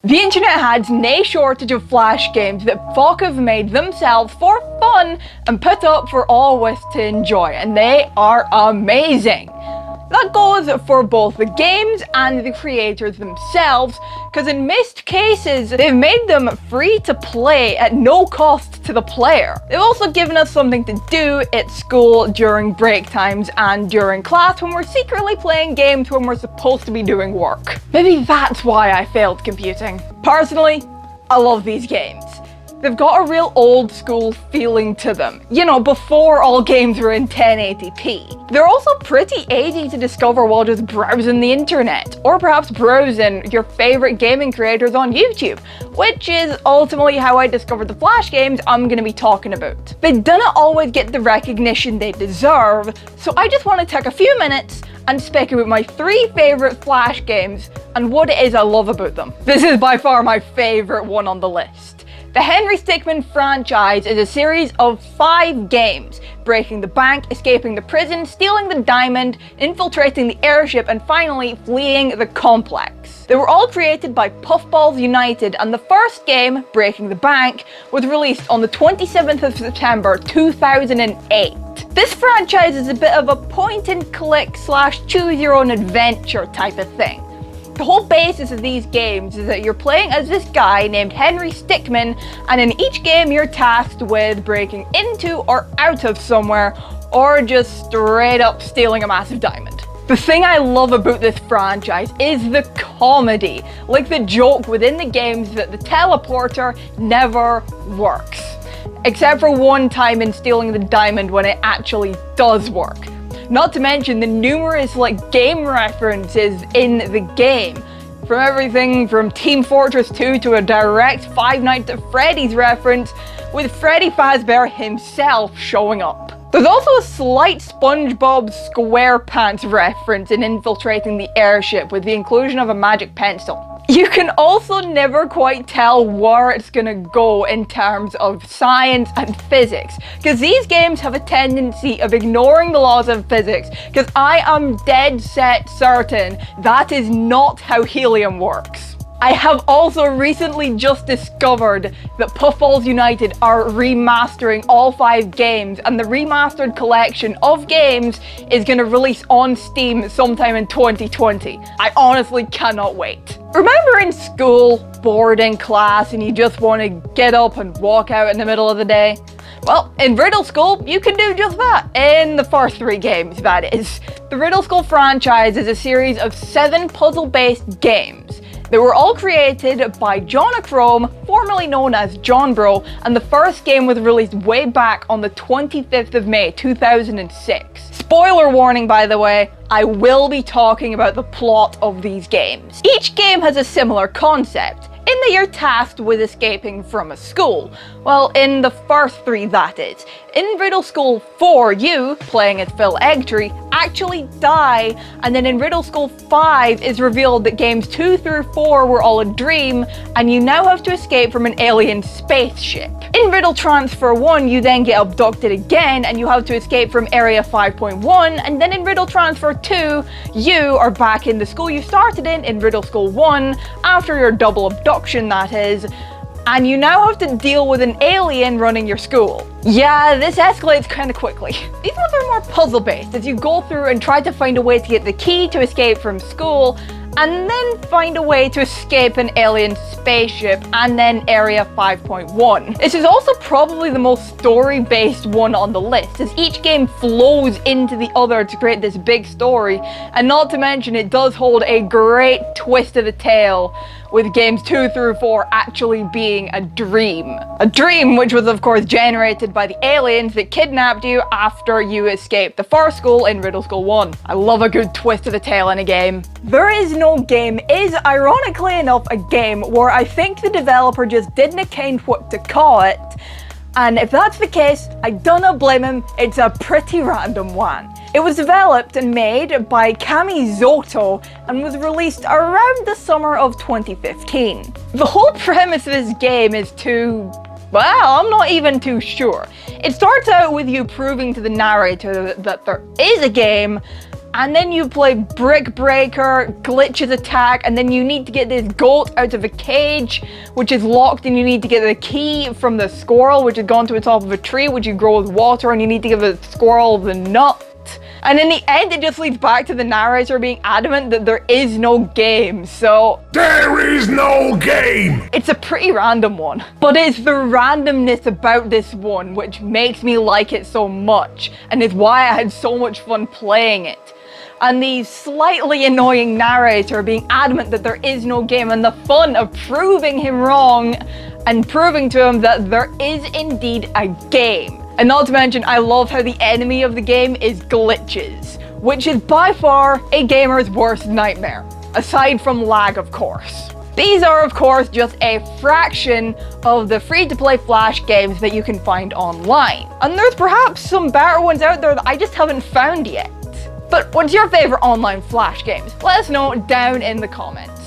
The internet had no shortage of flash games that folk have made themselves for fun and put up for all of us to enjoy, and they are amazing. That goes for both the games and the creators themselves, because in most cases, they've made them free to play at no cost to the player. They've also given us something to do at school during break times and during class when we're secretly playing games when we're supposed to be doing work. Maybe that's why I failed computing. Personally, I love these games. They've got a real old school feeling to them. You know, before all games were in 1080p. They're also pretty easy to discover while just browsing the internet, or perhaps browsing your favorite gaming creators on YouTube, which is ultimately how I discovered the Flash games I'm gonna be talking about. They don't always get the recognition they deserve, so I just want to take a few minutes and speak about my 3 favorite Flash games and what it is I love about them. This is by far my favorite one on the list. The Henry Stickmin franchise is a series of 5 games: breaking the bank, escaping the prison, stealing the diamond, infiltrating the airship, and finally fleeing the complex. They were all created by Puffballs United, and the first game, Breaking the Bank, was released on the 27th of September 2008. This franchise is a bit of a point-and-click / choose-your-own-adventure type of thing. The whole basis of these games is that you're playing as this guy named Henry Stickmin, and in each game you're tasked with breaking into or out of somewhere, or just straight up stealing a massive diamond. The thing I love about this franchise is the comedy, like the joke within the games that the teleporter never works. Except for one time in stealing the diamond when it actually does work. Not to mention the numerous game references in the game. From everything from Team Fortress 2 to a direct Five Nights at Freddy's reference, with Freddy Fazbear himself showing up. There's also a slight SpongeBob SquarePants reference in infiltrating the airship with the inclusion of a magic pencil. You can also never quite tell where it's gonna go in terms of science and physics, because these games have a tendency of ignoring the laws of physics, because I am dead set certain that is not how helium works. I have also recently just discovered that Puffballs United are remastering all 5 games, and the remastered collection of games is going to release on Steam sometime in 2020. I honestly cannot wait. Remember in school, bored in class, and you just want to get up and walk out in the middle of the day? Well, in Riddle School, you can do just that. In the first 3 games, that is. The Riddle School franchise is a series of 7 puzzle-based games. They were all created by Jonachrome, formerly known as John Bro, and the first game was released way back on the 25th of May 2006. Spoiler warning, by the way, I will be talking about the plot of these games. Each game has a similar concept, in that you're tasked with escaping from a school. Well, in the first 3, that is. In Riddle School 4, you, playing as Phil Eggtree, actually die, and then in Riddle School 5 is revealed that games 2 through 4 were all a dream, and you now have to escape from an alien spaceship. In Riddle Transfer 1, you then get abducted again, and you have to escape from Area 5.1, and then in Riddle Transfer 2, you are back in the school you started in Riddle School 1, after your double abduction, that is, and you now have to deal with an alien running your school. Yeah, this escalates kind of quickly. These ones are more puzzle-based, as you go through and try to find a way to get the key to escape from school, and then find a way to escape an alien spaceship, and then Area 5.1. This is also probably the most story-based one on the list, as each game flows into the other to create this big story, and not to mention it does hold a great twist of the tale, with games 2 through 4 actually being a dream. A dream which was of course generated by the aliens that kidnapped you after you escaped the first school in Riddle School 1. I love a good twist of the tale in a game. There Is No Game is, ironically enough, a game where I think the developer just didn't know what to call it, and if that's the case, I dunno blame him, it's a pretty random one. It was developed and made by Kami Zoto and was released around the summer of 2015. The whole premise of this game is well, I'm not even too sure. It starts out with you proving to the narrator that there is a game, And then you play Brick Breaker, Glitches Attack, and then you need to get this goat out of a cage, which is locked, and you need to get the key from the squirrel, which has gone to the top of a tree, which you grow with water, and you need to give the squirrel the nut. And in the end, it just leads back to the narrator being adamant that there is no game, so... There is no game! It's a pretty random one. But it's the randomness about this one which makes me like it so much, and is why I had so much fun playing it. And the slightly annoying narrator being adamant that there is no game, and the fun of proving him wrong and proving to him that there is indeed a game. And not to mention, I love how the enemy of the game is glitches, which is by far a gamer's worst nightmare, aside from lag, of course. These are, of course, just a fraction of the free-to-play Flash games that you can find online. And there's perhaps some better ones out there that I just haven't found yet. But what's your favorite online Flash games? Let us know down in the comments.